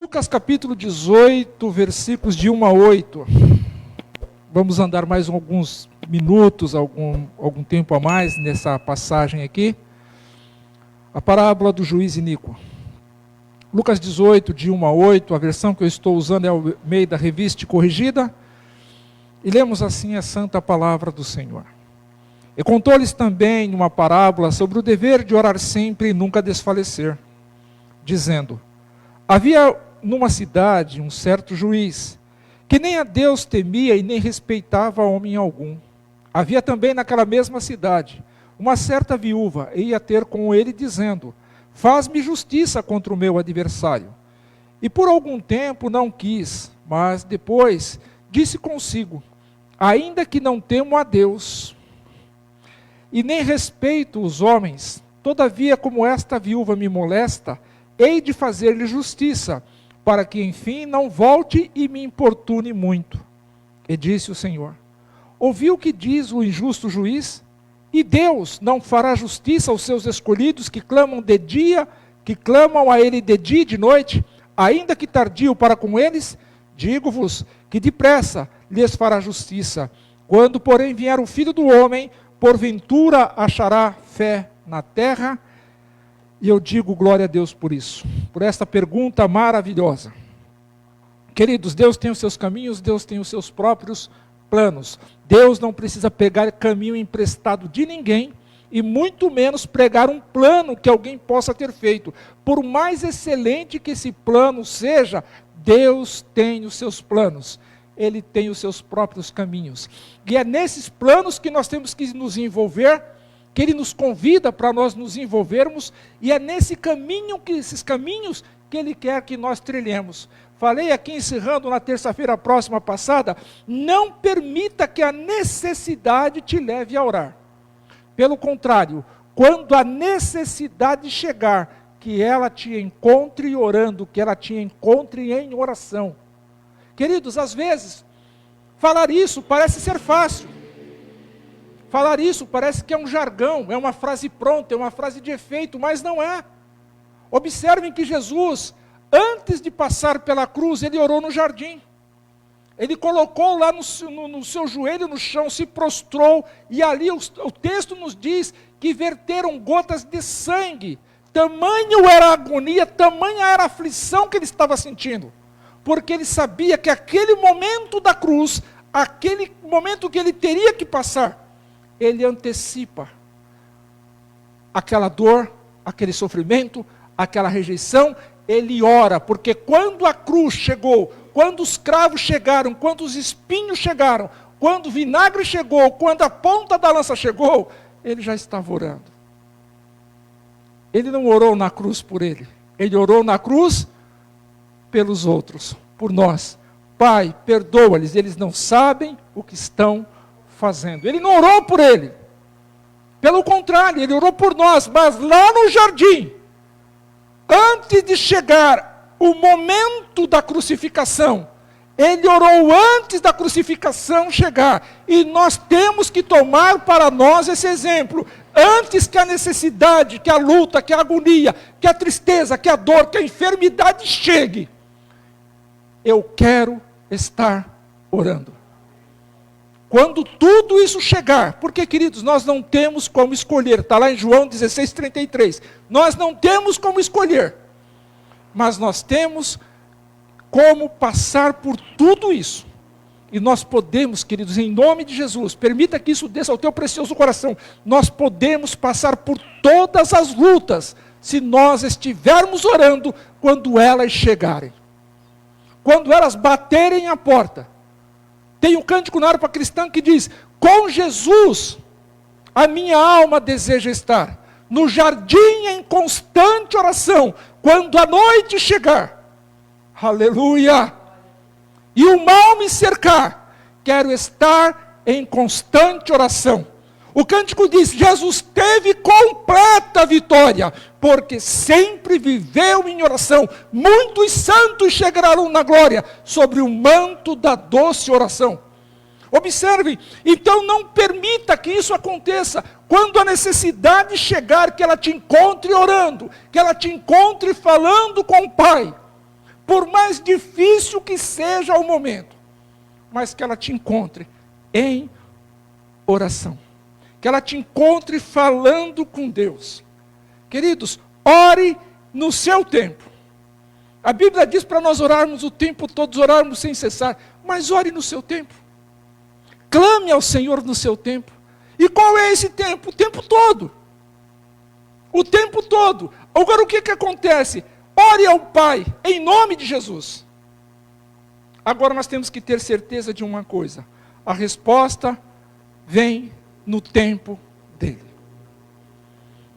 Lucas capítulo 18, versículos de 1 a 8. Vamos andar mais alguns minutos, algum tempo a mais nessa passagem aqui. A parábola do juiz iníquo. Lucas 18, de 1 a 8, a versão que eu estou usando é o meio da revista corrigida. E lemos assim a santa palavra do Senhor. E contou-lhes também uma parábola sobre o dever de orar sempre e nunca desfalecer, dizendo: havia numa cidade um certo juiz, que nem a Deus temia e nem respeitava homem algum. Havia também naquela mesma cidade uma certa viúva, e ia ter com ele dizendo: faz-me justiça contra o meu adversário. E por algum tempo não quis, mas depois disse consigo: ainda que não temo a Deus, e nem respeito os homens, todavia como esta viúva me molesta, hei de fazer-lhe justiça, para que enfim não volte e me importune muito. E disse o Senhor: ouviu o que diz o injusto juiz? E Deus não fará justiça aos seus escolhidos que clamam de dia, que clamam a ele de dia e de noite, ainda que tardio para com eles? Digo-vos que depressa lhes fará justiça. Quando, porém, vier o Filho do Homem, porventura achará fé na terra? E eu digo glória a Deus por isso, por esta pergunta maravilhosa. Queridos, Deus tem os seus caminhos, Deus tem os seus próprios planos. Deus não precisa pegar caminho emprestado de ninguém, e muito menos pregar um plano que alguém possa ter feito. Por mais excelente que esse plano seja, Deus tem os seus planos. Ele tem os seus próprios caminhos. E é nesses planos que nós temos que nos envolver, que Ele nos convida para nós nos envolvermos, e é nesse caminho, esses caminhos, que Ele quer que nós trilhemos. Falei aqui, encerrando na terça-feira próxima passada, não permita que a necessidade te leve a orar. Pelo contrário, quando a necessidade chegar, que ela te encontre orando, que ela te encontre em oração. Queridos, às vezes, falar isso parece ser fácil. Falar isso parece que é um jargão, é uma frase pronta, é uma frase de efeito, mas não é. Observem que Jesus, antes de passar pela cruz, ele orou no jardim. Ele colocou lá no seu joelho no chão, se prostrou, e ali o texto nos diz que verteram gotas de sangue. Tamanho era a agonia, tamanha era a aflição que ele estava sentindo. Porque ele sabia que aquele momento da cruz, aquele momento que ele teria que passar, ele antecipa aquela dor, aquele sofrimento, aquela rejeição. Ele ora, porque quando a cruz chegou, quando os cravos chegaram, quando os espinhos chegaram, quando o vinagre chegou, quando a ponta da lança chegou, ele já estava orando. Ele não orou na cruz por ele, ele orou na cruz pelos outros, por nós. Pai, perdoa-lhes, eles não sabem o que estão fazendo. Ele não orou por ele, pelo contrário, ele orou por nós, mas lá no jardim, antes de chegar o momento da crucificação, ele orou antes da crucificação chegar, e nós temos que tomar para nós esse exemplo, antes que a necessidade, que a luta, que a agonia, que a tristeza, que a dor, que a enfermidade chegue, eu quero estar orando. Quando tudo isso chegar, porque, queridos, nós não temos como escolher, está lá em João 16:33, nós não temos como escolher, mas nós temos como passar por tudo isso, e nós podemos, queridos, em nome de Jesus, permita que isso desça ao teu precioso coração, nós podemos passar por todas as lutas, se nós estivermos orando, quando elas chegarem, quando elas baterem a porta. Tem um cântico na harpa cristã que diz: com Jesus a minha alma deseja estar, no jardim em constante oração, quando a noite chegar, aleluia, e o mal me cercar, quero estar em constante oração. O cântico diz: Jesus teve completa vitória, porque sempre viveu em oração. Muitos santos chegarão na glória, sobre o manto da doce oração. Observem, então não permita que isso aconteça. Quando a necessidade chegar, que ela te encontre orando, que ela te encontre falando com o Pai. por mais difícil que seja o momento, mas que ela te encontre em oração, que ela te encontre falando com Deus. Queridos, ore no seu tempo. A Bíblia diz para nós orarmos o tempo todo, orarmos sem cessar, mas ore no seu tempo. Clame ao Senhor no seu tempo. E qual é esse tempo? O tempo todo. O tempo todo. Agora o que acontece? Ore ao Pai, em nome de Jesus. Agora nós temos que ter certeza de uma coisa: a resposta vem no tempo dele.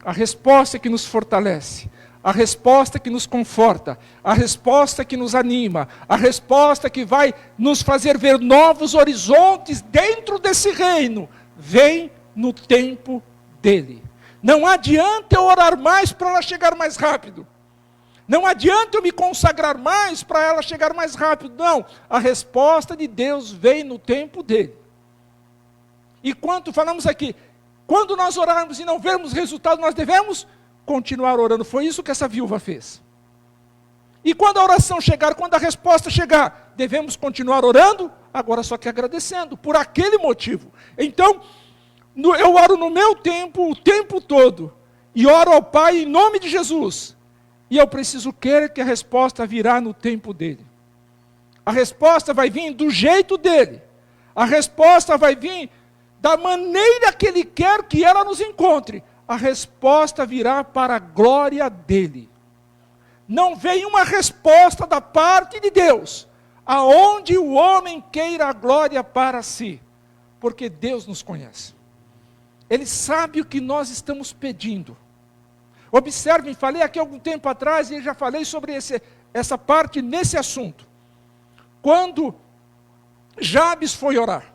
A resposta que nos fortalece, a resposta que nos conforta, a resposta que nos anima, a resposta que vai nos fazer ver novos horizontes dentro desse reino, vem no tempo dele. Não adianta eu orar mais para ela chegar mais rápido. Não adianta eu me consagrar mais para ela chegar mais rápido. Não, a resposta de Deus vem no tempo dele. E quando falamos aqui, quando nós orarmos e não vermos resultado, nós devemos continuar orando. Foi isso que essa viúva fez. E quando a oração chegar, quando a resposta chegar, devemos continuar orando, agora só que agradecendo, por aquele motivo. Então, eu oro no meu tempo, o tempo todo, e oro ao Pai em nome de Jesus. E eu preciso crer que a resposta virá no tempo dele. A resposta vai vir do jeito dele. A resposta vai vir da maneira que ele quer que ela nos encontre. A resposta virá para a glória dele. Não vem uma resposta da parte de Deus, aonde o homem queira a glória para si. Porque Deus nos conhece. Ele sabe o que nós estamos pedindo. Observem, falei aqui algum tempo atrás, e já falei sobre essa parte nesse assunto. Quando Jabes foi orar,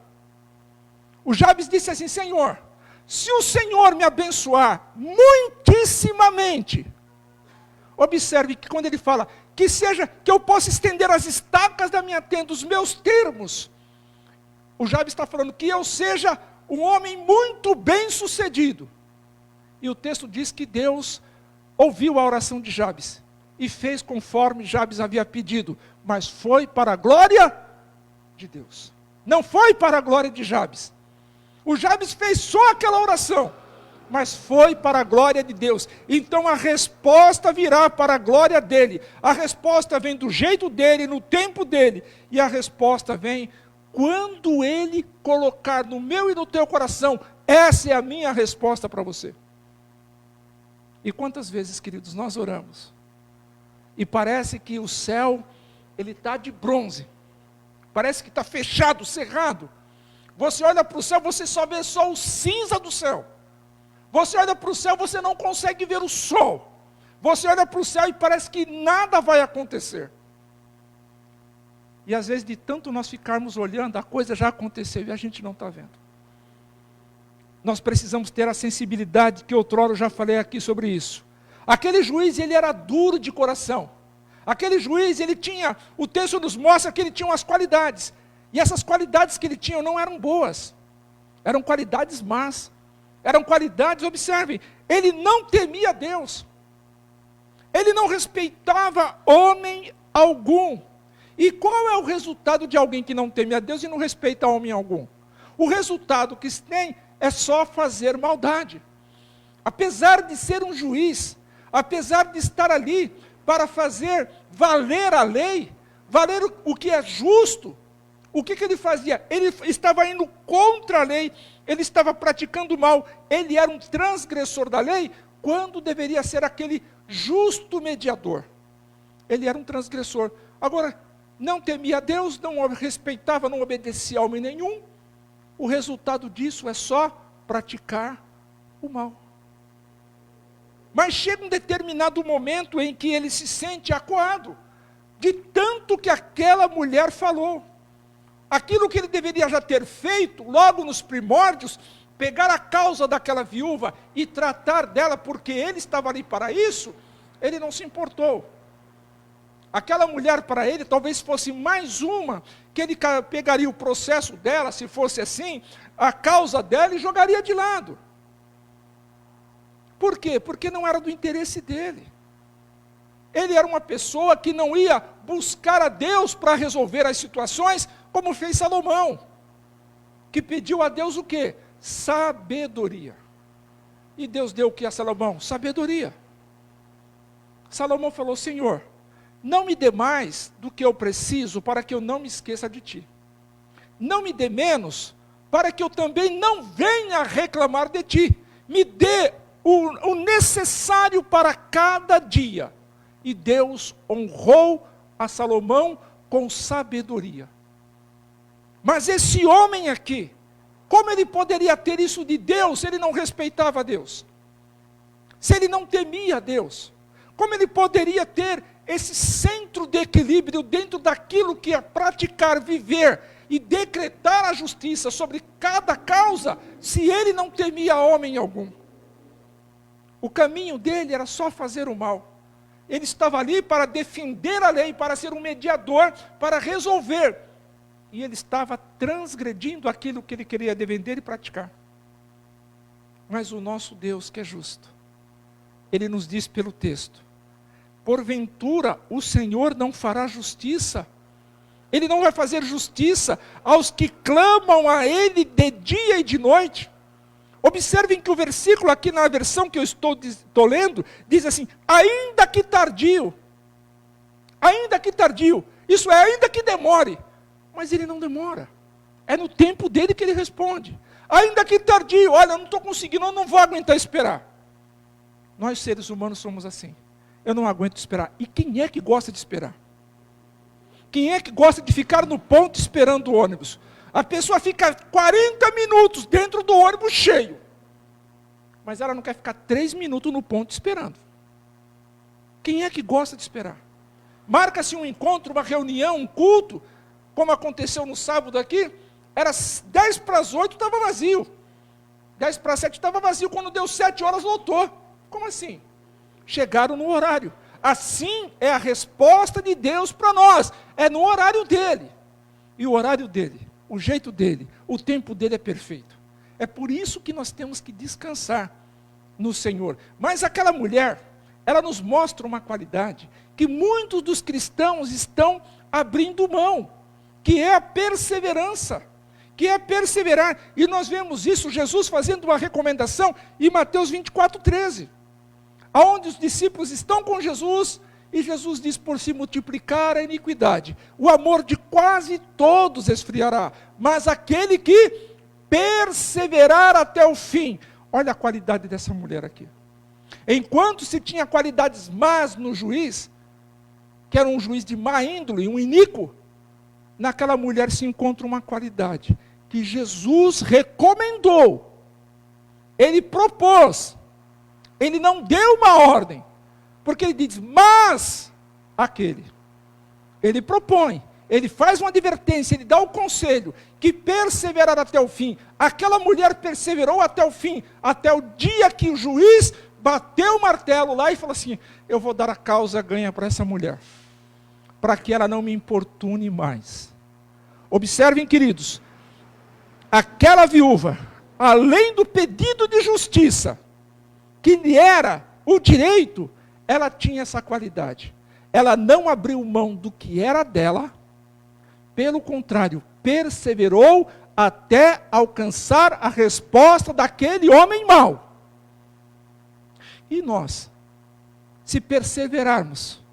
o Jabes disse assim: Senhor, se o Senhor me abençoar muitíssimamente, observe que quando ele fala, que eu possa estender as estacas da minha tenda, os meus termos, o Jabes está falando que eu seja um homem muito bem sucedido. E o texto diz que Deus ouviu a oração de Jabes e fez conforme Jabes havia pedido, mas foi para a glória de Deus. Não foi para a glória de Jabes. O Jabes fez só aquela oração, mas foi para a glória de Deus. Então a resposta virá para a glória dele. A resposta vem do jeito dele, no tempo dele. E a resposta vem quando ele colocar no meu e no teu coração. Essa é a minha resposta para você. E quantas vezes, queridos, nós oramos e parece que o céu, ele está de bronze, parece que está fechado, cerrado. Você olha para o céu, você só vê só o cinza do céu. Você olha para o céu, você não consegue ver o sol. Você olha para o céu e parece que nada vai acontecer. E às vezes, de tanto nós ficarmos olhando, a coisa já aconteceu e a gente não está vendo. Nós precisamos ter a sensibilidade que outrora eu já falei aqui sobre isso. Aquele juiz, ele era duro de coração. Aquele juiz, ele tinha, o texto nos mostra que ele tinha umas qualidades. E essas qualidades que ele tinha não eram boas. Eram qualidades más. Eram qualidades, observem, ele não temia Deus. Ele não respeitava homem algum. E qual é o resultado de alguém que não teme a Deus e não respeita homem algum? O resultado que se tem é só fazer maldade. Apesar de ser um juiz, apesar de estar ali para fazer valer a lei, valer o que é justo, o que ele fazia? Ele estava indo contra a lei, ele estava praticando mal, ele era um transgressor da lei, quando deveria ser aquele justo mediador. Ele era um transgressor. Agora, não temia a Deus, não respeitava, não obedecia a homem nenhum. O resultado disso é só praticar o mal. Mas chega um determinado momento em que ele se sente acuado, de tanto que aquela mulher falou. Aquilo que ele deveria já ter feito, logo nos primórdios, pegar a causa daquela viúva e tratar dela, porque ele estava ali para isso, ele não se importou. Aquela mulher para ele talvez fosse mais uma, que ele pegaria o processo dela, se fosse assim, a causa dela e jogaria de lado. Por quê? Porque não era do interesse dele. Ele era uma pessoa que não ia buscar a Deus para resolver as situações, como fez Salomão, que pediu a Deus o quê? Sabedoria. E Deus deu o que a Salomão? Sabedoria. Salomão falou: Senhor, não me dê mais do que eu preciso para que eu não me esqueça de ti. Não me dê menos para que eu também não venha reclamar de ti. Me dê o necessário para cada dia. E Deus honrou a Salomão com sabedoria. Mas esse homem aqui, como ele poderia ter isso de Deus se ele não respeitava a Deus? Se ele não temia a Deus? Como ele poderia ter esse centro de equilíbrio dentro daquilo que é praticar, viver e decretar a justiça sobre cada causa, se ele não temia homem algum? O caminho dele era só fazer o mal. Ele estava ali para defender a lei, para ser um mediador, para resolver. E ele estava transgredindo aquilo que ele queria defender e praticar. Mas o nosso Deus, que é justo, ele nos diz pelo texto: porventura o Senhor não fará justiça? Ele não vai fazer justiça aos que clamam a Ele de dia e de noite? Observem que o versículo aqui na versão que eu estou lendo, diz assim: ainda que tardio. Ainda que tardio. Isso é, ainda que demore. Mas ele não demora. É no tempo dele que ele responde. Ainda que tardio. Olha, eu não estou conseguindo, eu não vou aguentar esperar. Nós seres humanos somos assim. Eu não aguento esperar. E quem é que gosta de esperar? Quem é que gosta de ficar no ponto esperando o ônibus? A pessoa fica 40 minutos dentro do ônibus cheio. Mas ela não quer ficar 3 minutos no ponto esperando. Quem é que gosta de esperar? Marca-se um encontro, uma reunião, um culto, como aconteceu no sábado aqui, era 10 para as 8, estava vazio. 10 para as 7 estava vazio, quando deu 7 horas lotou. Como assim? Chegaram no horário. Assim é a resposta de Deus para nós, é no horário dele. E o horário dele, o jeito dele, o tempo dele é perfeito. É por isso que nós temos que descansar no Senhor. Mas aquela mulher, ela nos mostra uma qualidade que muitos dos cristãos estão abrindo mão, que é a perseverança, que é perseverar. E nós vemos isso, Jesus fazendo uma recomendação em Mateus 24:13, aonde os discípulos estão com Jesus, e Jesus diz: por se multiplicar a iniquidade, o amor de quase todos esfriará, mas aquele que perseverar até o fim. Olha a qualidade dessa mulher aqui. Enquanto se tinha qualidades más no juiz, que era um juiz de má índole, um iníquo, naquela mulher se encontra uma qualidade que Jesus recomendou, ele propôs, ele não deu uma ordem, porque ele diz: mas aquele, ele propõe, ele faz uma advertência, ele dá o conselho, que perseverar até o fim. Aquela mulher perseverou até o fim, até o dia que o juiz bateu o martelo lá e falou assim: eu vou dar a causa ganha para essa mulher, para que ela não me importune mais. Observem, queridos, aquela viúva, além do pedido de justiça, que lhe era o direito, ela tinha essa qualidade. Ela não abriu mão do que era dela, pelo contrário, perseverou até alcançar a resposta daquele homem mau. E nós, se perseverarmos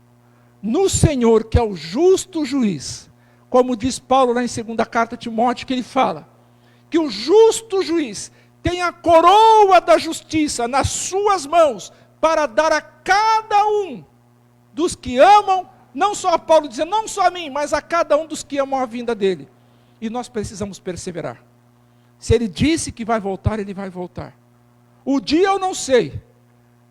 no Senhor, que é o justo juiz, como diz Paulo lá em 2ª carta a Timóteo, que ele fala, que o justo juiz tem a coroa da justiça nas suas mãos, para dar a cada um dos que amam, não só a Paulo dizendo, não só a mim, mas a cada um dos que amam a vinda dele. E nós precisamos perseverar. Se ele disse que vai voltar, ele vai voltar. O dia eu não sei,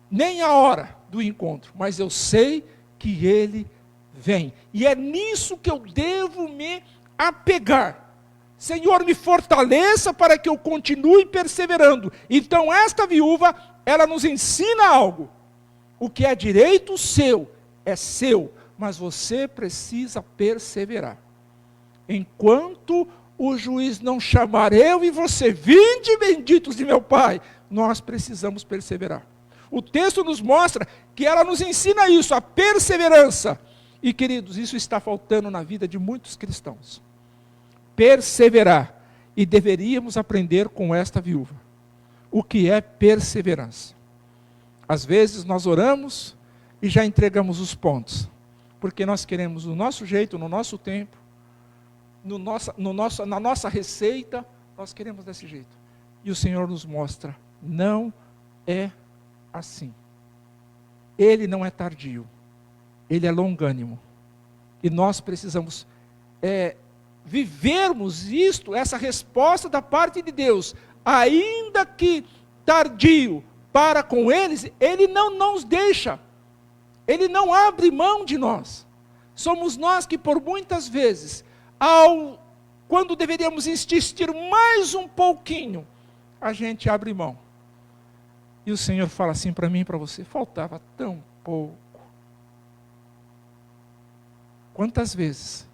nem a hora do encontro, mas eu sei que ele vem. E é nisso que eu devo me apegar. Senhor, me fortaleça para que eu continue perseverando. Então esta viúva, ela nos ensina algo. O que é direito seu, é seu, mas você precisa perseverar. Enquanto o juiz não chamar eu e você, vinde benditos de meu Pai, nós precisamos perseverar. O texto nos mostra que ela nos ensina isso, a perseverança. E, queridos, isso está faltando na vida de muitos cristãos. Perseverar. E deveríamos aprender com esta viúva o que é perseverança. Às vezes nós oramos e já entregamos os pontos, porque nós queremos do nosso jeito, no nosso tempo, na nossa receita, nós queremos desse jeito. E o Senhor nos mostra, não é assim. Ele não é tardio, Ele é longânimo. E nós precisamos vivermos isto, essa resposta da parte de Deus, ainda que tardio para com eles, Ele não nos deixa, Ele não abre mão de nós. Somos nós que por muitas vezes, quando deveríamos insistir mais um pouquinho, a gente abre mão. E o Senhor fala assim para mim e para você, faltava tão pouco. Quantas vezes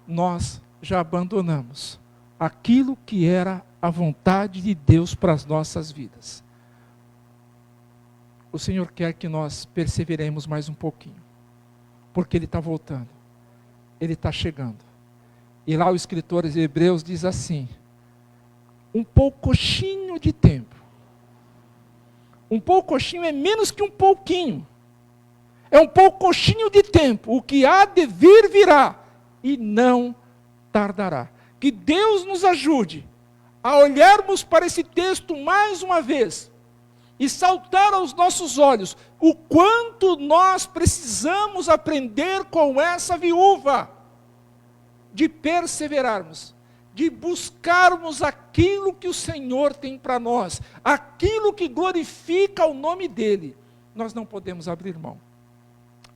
nós já abandonamos aquilo que era a vontade de Deus para as nossas vidas? O Senhor quer que nós perseveremos mais um pouquinho, porque Ele está voltando, Ele está chegando. E lá o escritor de Hebreus diz assim, um pouquinho de tempo. Um pouquinho é menos que um pouquinho. É um pouquinho de tempo. O que há de vir, virá. E não tardará. Que Deus nos ajude a olharmos para esse texto mais uma vez. E saltar aos nossos olhos o quanto nós precisamos aprender com essa viúva. De perseverarmos. De buscarmos aquilo que o Senhor tem para nós, aquilo que glorifica o nome dEle, nós não podemos abrir mão.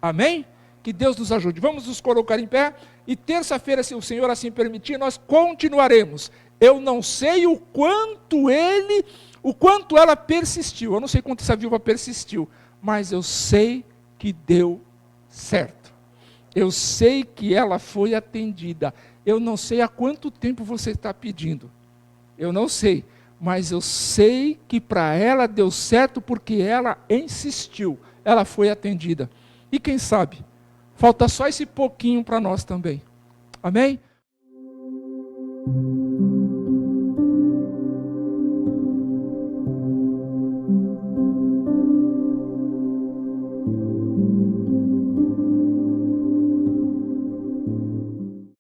Amém? Que Deus nos ajude. Vamos nos colocar em pé, e terça-feira, se o Senhor assim permitir, nós continuaremos. Eu não sei o quanto ela persistiu, eu não sei quanto essa viúva persistiu, mas eu sei que deu certo. Eu sei que ela foi atendida. Eu não sei há quanto tempo você está pedindo. Eu não sei. Mas eu sei que para ela deu certo porque ela insistiu. Ela foi atendida. E quem sabe, falta só esse pouquinho para nós também. Amém?